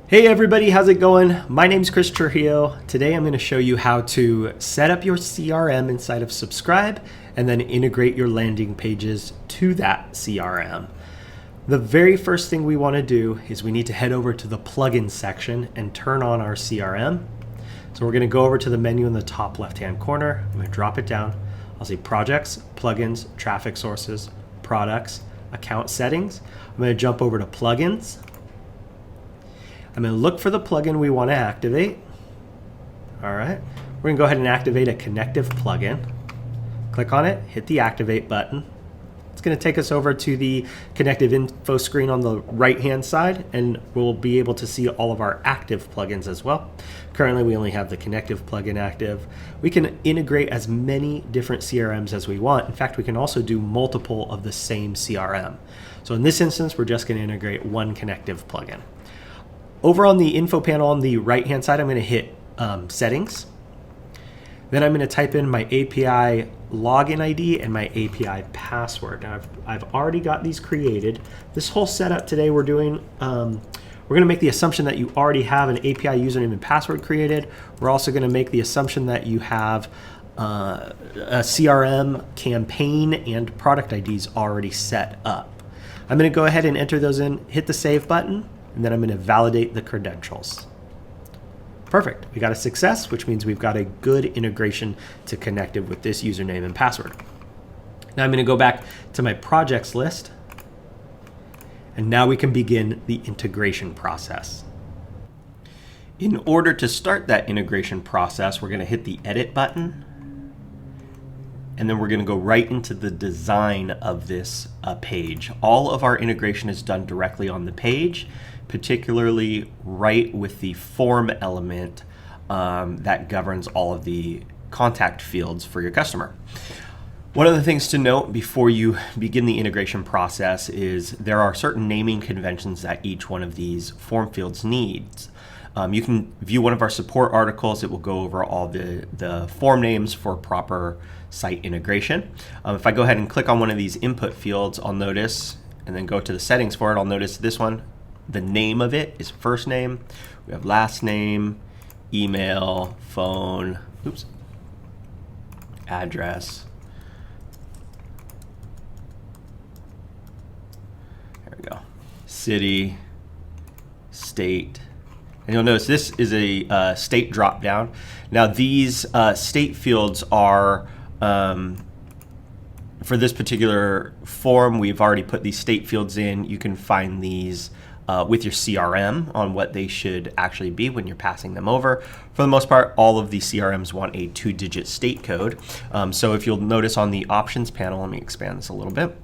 Hey everybody, how's it going? My name's Chris Trujillo. Today I'm going to show you how to set up your CRM inside of Subscribe and then integrate your landing pages to that CRM. The very first thing we want to do is we need to head over to the plugins section and turn on our CRM. So we're going to go over to the menu in the top left-hand corner. I'm going to drop it down. I'll see Projects, Plugins, Traffic Sources, Products, Account Settings. I'm going to jump over to Plugins. I'm going to look for the plugin we want to activate. All right, we're going to go ahead and activate a connective plugin. Click on it, hit the activate button. It's going to take us over to the connective info screen on the right-hand side, and we'll be able to see all of our active plugins as well. Currently, we only have the connective plugin active. We can integrate as many different CRMs as we want. In fact, we can also do multiple of the same CRM. So in this instance, we're just going to integrate one connective plugin. Over on the info panel on the right-hand side, I'm going to hit Settings. Then I'm going to type in my API login ID and my API password. Now, I've already got these created. This whole setup today we're doing, we're going to make the assumption that you already have an API username and password created. We're also going to make the assumption that you have a CRM campaign and product IDs already set up. I'm going to go ahead and enter those in, hit the Save button, and then I'm going to validate the credentials. Perfect. We got a success, which means we've got a good integration to Connective with this username and password. Now I'm going to go back to my projects list, and now we can begin the integration process. In order to start that integration process, we're going to hit the Edit button, and then we're going to go right into the design of this page. All of our integration is done directly on the page, particularly right with the form element that governs all of the contact fields for your customer. One of the things to note before you begin the integration process is there are certain naming conventions that each one of these form fields needs. You can view one of our support articles. It will go over all the form names for proper site integration. If I go ahead and click on one of these input fields, I'll notice, and then go to the settings for it, I'll notice this one, the name of it is first name. We have last name, email, phone, address. There we go. City, state. And you'll notice this is a state drop down. Now these state fields are, for this particular form, we've already put these state fields in. You can find these with your CRM on what they should actually be when you're passing them over. For the most part, all of these CRMs want a 2-digit state code. So if you'll notice on the options panel, let me expand this a little bit.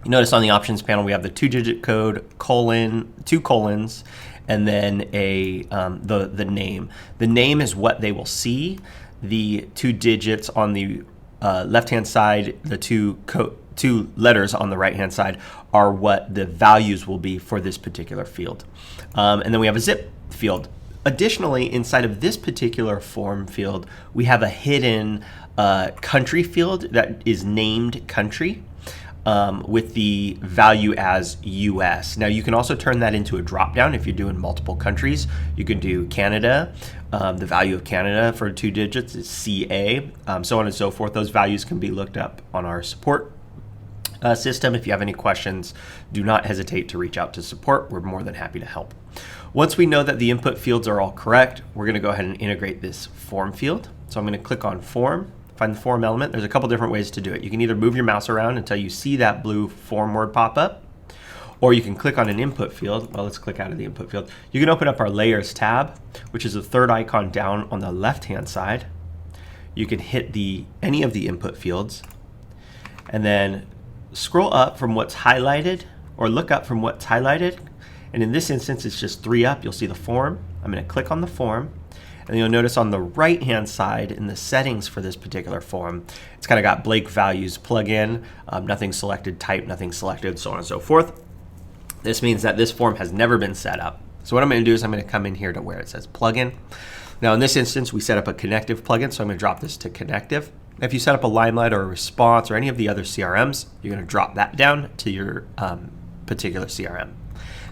You notice on the options panel, we have the 2-digit code, colon, 2 colons, and then the name. The name is what they will see. The 2 digits on the left-hand side, the two letters on the right-hand side are what the values will be for this particular field. And then we have a zip field. Additionally, inside of this particular form field, we have a hidden country field that is named country. With the value as US. Now you can also turn that into a drop down if you're doing multiple countries. You can do Canada. The value of Canada for 2 digits is CA, so on and so forth. Those values can be looked up on our support system. If you have any questions, do not hesitate to reach out to support. We're more than happy to help. Once we know that the input fields are all correct, we're going to go ahead and integrate this form field. So I'm going to click on form. Find the form element. There's a couple different ways to do it. You can either move your mouse around until you see that blue form word pop up, or you can click on an input field. Well, let's click out of the input field. You can open up our layers tab, which is the third icon down on the left-hand side. You can hit any of the input fields, and then scroll up from what's highlighted, or look up from what's highlighted. And in this instance, it's just 3 up. You'll see the form. I'm going to click on the form. And you'll notice on the right-hand side in the settings for this particular form, it's kind of got blank values plugin, nothing selected, type, nothing selected, so on and so forth. This means that this form has never been set up. So what I'm going to do is I'm going to come in here to where it says plugin. Now in this instance, we set up a connective plugin, so I'm going to drop this to connective. If you set up a Limelight or a Response or any of the other CRMs, you're going to drop that down to your particular CRM.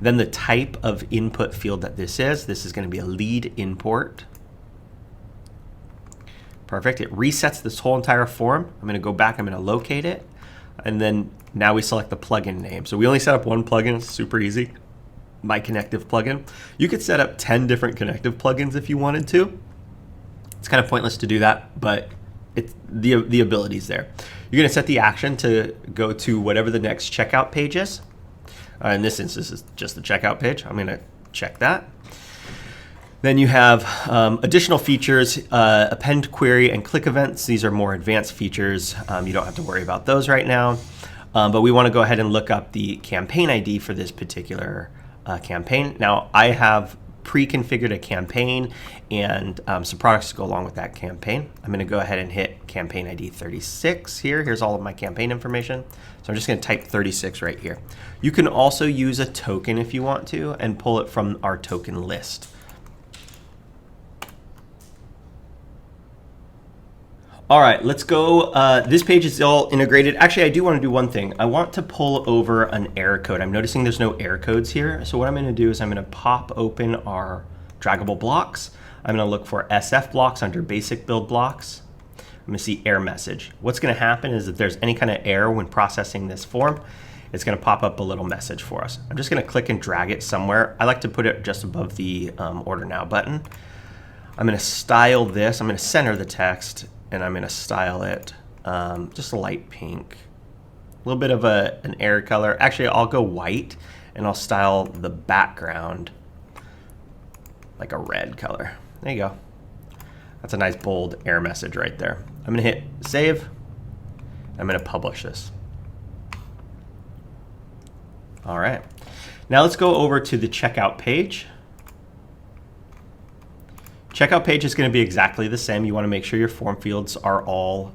Then the type of input field that this is going to be a lead import. Perfect. It resets this whole entire form. I'm going to go back, I'm going to locate it, and then now we select the plugin name. So we only set up one plugin, it's super easy. My connective plugin. You could set up 10 different connective plugins if you wanted to. It's kind of pointless to do that, but it's the ability's there. You're going to set the action to go to whatever the next checkout page is. In this instance, it's just the checkout page. I'm going to check that. Then you have additional features, append query and click events. These are more advanced features. You don't have to worry about those right now. But we want to go ahead and look up the campaign ID for this particular campaign. Now, I have pre-configured a campaign and some products to go along with that campaign. I'm going to go ahead and hit campaign ID 36 here. Here's all of my campaign information. So I'm just going to type 36 right here. You can also use a token if you want to and pull it from our token list. All right, let's go. This page is all integrated. Actually, I do want to do one thing. I want to pull over an error code. I'm noticing there's no error codes here. So what I'm going to do is I'm going to pop open our draggable blocks. I'm going to look for SF blocks under basic build blocks. I'm going to see error message. What's going to happen is if there's any kind of error when processing this form, it's going to pop up a little message for us. I'm just going to click and drag it somewhere. I like to put it just above the Order Now button. I'm going to style this. I'm going to center the text, and I'm going to style it just a light pink. A little bit of an air color. Actually, I'll go white, and I'll style the background like a red color. There you go. That's a nice bold error message right there. I'm going to hit save. I'm going to publish this. All right. Now let's go over to the checkout page. Checkout page is going to be exactly the same. You want to make sure your form fields are all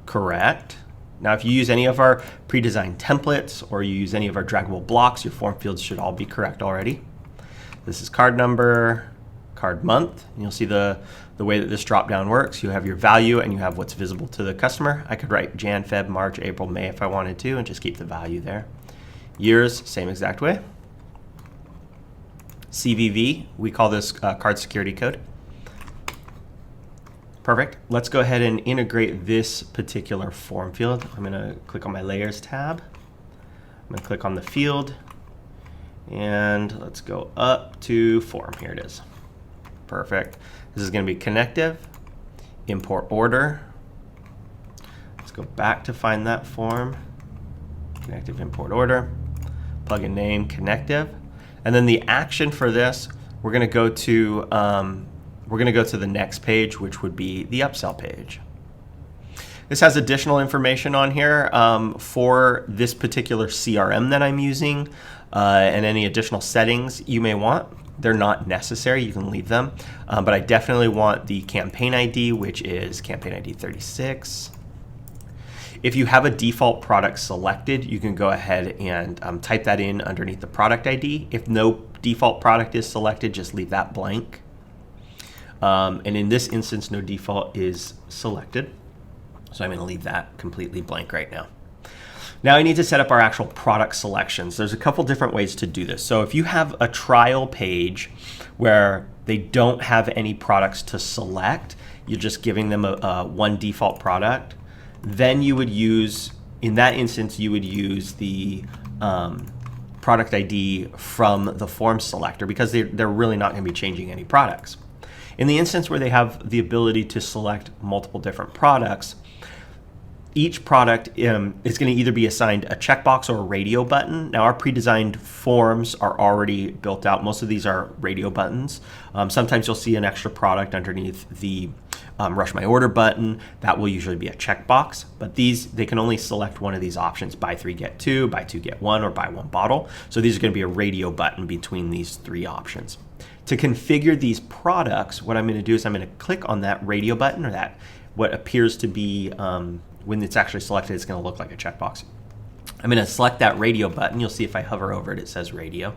correct. Now, if you use any of our pre-designed templates or you use any of our draggable blocks, your form fields should all be correct already. This is card number, card month. And you'll see the way that this drop-down works. You have your value and you have what's visible to the customer. I could write Jan, Feb, March, April, May if I wanted to and just keep the value there. Years, same exact way. CVV, we call this card security code. Perfect. Let's go ahead and integrate this particular form field. I'm going to click on my Layers tab. I'm going to click on the field, and let's go up to Form. Here it is. Perfect. This is going to be connective, import order. Let's go back to find that form. Connective, import order, plugin name, connective. And then the action for this, we're going to go to the next page, which would be the upsell page. This has additional information on here for this particular CRM that I'm using and any additional settings you may want. They're not necessary, you can leave them. But I definitely want the campaign ID, which is campaign ID 36. If you have a default product selected, you can go ahead and type that in underneath the product ID. If no default product is selected, just leave that blank. And in this instance, no default is selected. So I'm going to leave that completely blank right now. Now I need to set up our actual product selections. There's a couple different ways to do this. So if you have a trial page where they don't have any products to select, you're just giving them one default product, then you would use, in that instance, you would use the product ID from the form selector because they're really not going to be changing any products. In the instance where they have the ability to select multiple different products, each product is going to either be assigned a checkbox or a radio button. Now, our pre-designed forms are already built out. Most of these are radio buttons. Sometimes you'll see an extra product underneath the Rush My Order button. That will usually be a checkbox, but they can only select one of these options: buy 3, get 2, buy 2, get 1, or buy 1 bottle. So these are going to be a radio button between these 3 options. To configure these products, what I'm going to do is I'm going to click on that radio button, or that what appears to be, when it's actually selected, it's going to look like a checkbox. I'm going to select that radio button. You'll see if I hover over it, it says radio.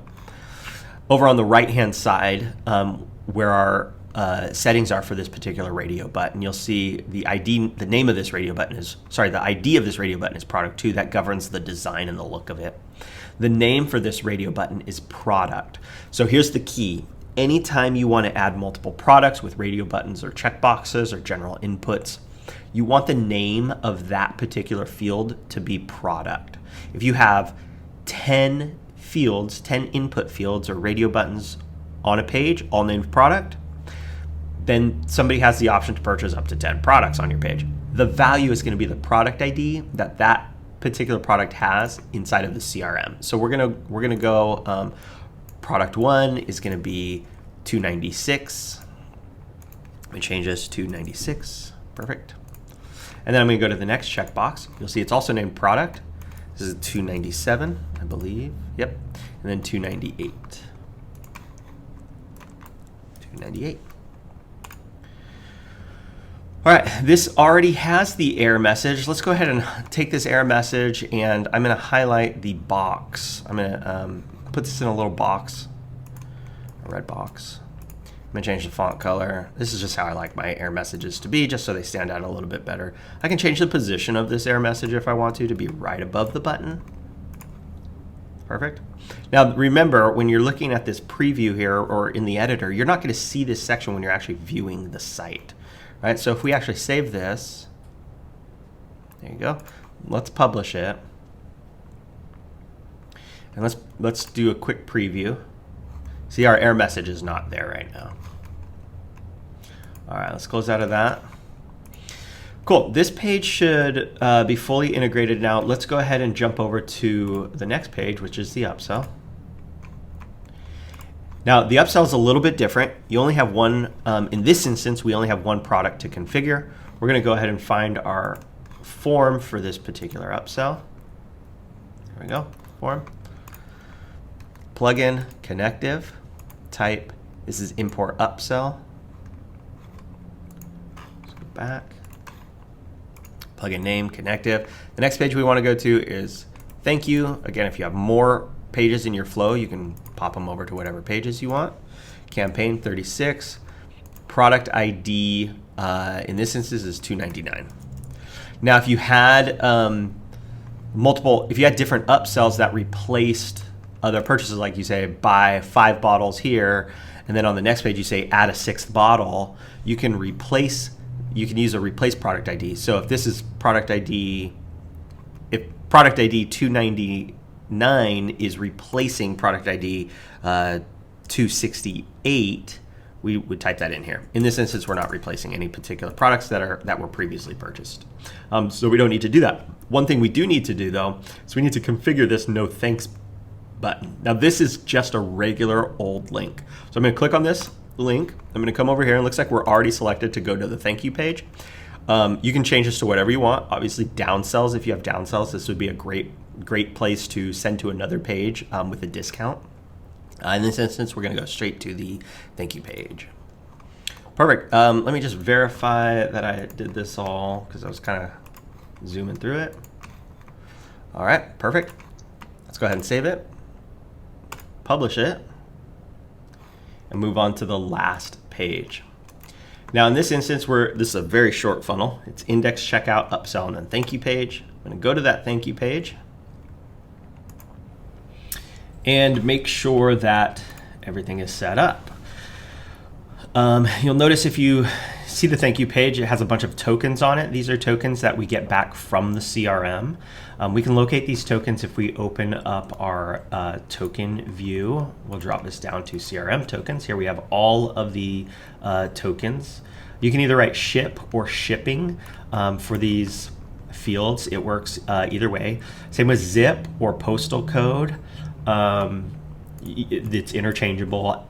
Over on the right-hand side, where our settings are for this particular radio button, you'll see the ID, the name of this radio button is, the ID of this radio button is product 2. That governs the design and the look of it. The name for this radio button is product. So here's the key. Anytime you want to add multiple products with radio buttons or checkboxes or general inputs, you want the name of that particular field to be product. If you have 10 fields, 10 input fields or radio buttons on a page, all named product, then somebody has the option to purchase up to 10 products on your page. The value is going to be the product ID that that particular product has inside of the CRM. So we're gonna go. Product 1 is going to be 296. Let me change this to 296. Perfect. And then I'm going to go to the next checkbox. You'll see it's also named product. This is 297, I believe. Yep. And then 298. 298. All right, this already has the error message. Let's go ahead and take this error message, and I'm going to highlight the box. I'm going to put this in a little box, a red box. I'm going to change the font color. This is just how I like my error messages to be, just so they stand out a little bit better. I can change the position of this error message if I want to be right above the button. Perfect. Now remember, when you're looking at this preview here or in the editor, you're not going to see this section when you're actually viewing the site. Right, so if we actually save this, there you go. Let's publish it, and let's do a quick preview. See, our error message is not there right now. All right, let's close out of that. Cool. This page should be fully integrated now. Let's go ahead and jump over to the next page, which is the upsell. Now, the upsell is a little bit different. You only have one, in this instance, we only have one product to configure. We're going to go ahead and find our form for this particular upsell. There we go, form. Plugin, connective, type. This is import upsell. Let's go back. Plugin name, connective. The next page we want to go to is thank you. Again, if you have more pages in your flow, you can pop them over to whatever pages you want. Campaign 36. Product ID in this instance is 299. Now, if you had if you had different upsells that replaced other purchases, like you say buy 5 bottles here, and then on the next page you say add a 6th bottle, you can use a replace product ID. So if this is product ID, if product ID 299 is replacing product ID 268, we would type that in here. In this instance, we're not replacing any particular products that were previously purchased. So we don't need to do that. One thing we do need to do, though, is we need to configure this no thanks button. Now, this is just a regular old link. So I'm going to click on this link. I'm going to come over here, and it looks like we're already selected to go to the thank you page. You can change this to whatever you want. Obviously, downsells, if you have downsells, this would be a great place to send to another page with a discount. In this instance, we're going to go straight to the thank you page. Perfect. Let me just verify that I did this all because I was kind of zooming through it. All right, perfect. Let's go ahead and save it, publish it, and move on to the last page. Now, in this instance, this is a very short funnel. It's index, checkout, upsell, and then thank you page. I'm going to go to that thank you page and make sure that everything is set up. You'll notice if you see the thank you page, it has a bunch of tokens on it. These are tokens that we get back from the CRM. We can locate these tokens if we open up our token view. We'll drop this down to CRM tokens. Here we have all of the tokens. You can either write ship or shipping for these fields. It works either way. Same with zip or postal code. It's interchangeable.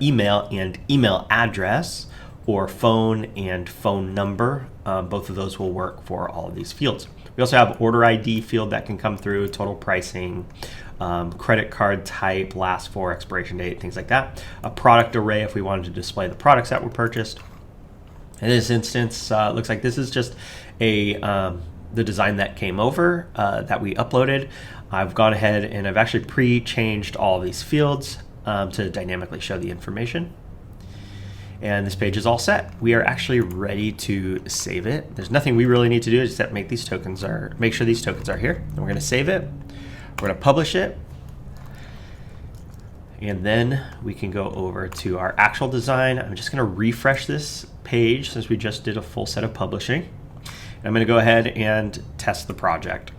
Email and email address, or phone and phone number. Both of those will work for all of these fields. We also have order ID field that can come through, total pricing, credit card type, last 4, expiration date, things like that. A product array if we wanted to display the products that were purchased. In this instance, looks like this is just the design that came over that we uploaded. I've gone ahead and I've actually pre-changed all of these fields to dynamically show the information. And this page is all set. We are actually ready to save it. There's nothing we really need to do except make sure these tokens are here. And we're going to save it. We're going to publish it. And then we can go over to our actual design. I'm just going to refresh this page since we just did a full set of publishing. And I'm going to go ahead and test the project.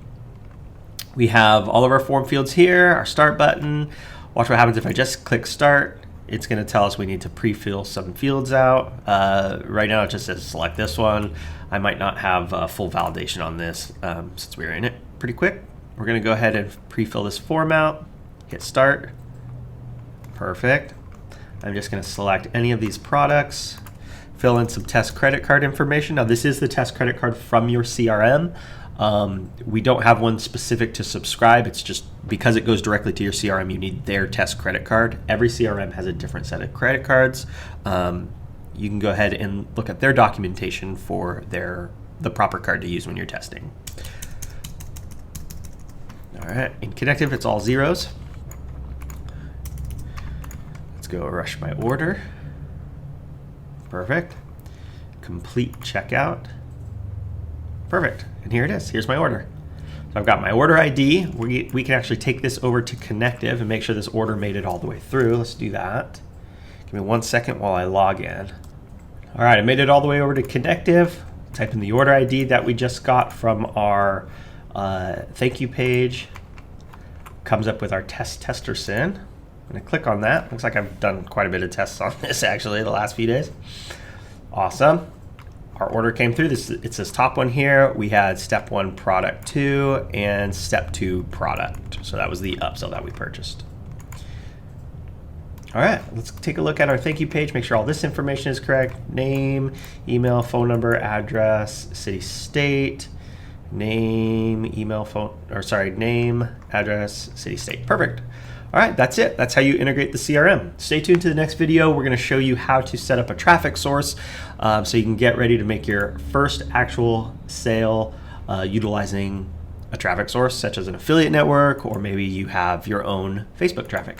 We have all of our form fields here, our start button. Watch what happens if I just click start. It's going to tell us we need to pre-fill some fields out. Right now it just says select this one. I might not have full validation on this since we were in it pretty quick. We're going to go ahead and pre-fill this form out, hit start. Perfect. I'm just going to select any of these products, fill in some test credit card information. Now this is the test credit card from your CRM. We don't have one specific to subscribe. It's just because it goes directly to your CRM, you need their test credit card. Every CRM has a different set of credit cards. You can go ahead and look at their documentation for the proper card to use when you're testing. All right, in Connective, it's all zeros. Let's go rush my order. Perfect. Complete checkout. Perfect. And here it is. Here's my order. So I've got my order ID. We can actually take this over to Connective and make sure this order made it all the way through. Let's do that. Give me 1 second while I log in. All right, I made it all the way over to Connective. Type in the order ID that we just got from our thank you page. Comes up with our tester SIN. I'm going to click on that. Looks like I've done quite a bit of tests on this actually the last few days. Awesome. Our order came through. It says top one here. We had step 1 product 2 and step 2 product. So that was the upsell that we purchased. All right, let's take a look at our thank you page. Make sure all this information is correct. Name, email, phone number, address, city, state, name, email, phone, or sorry, name, address, city, state. Perfect. All right, that's it. That's how you integrate the CRM. Stay tuned to the next video. We're going to show you how to set up a traffic source so you can get ready to make your first actual sale utilizing a traffic source such as an affiliate network, or maybe you have your own Facebook traffic.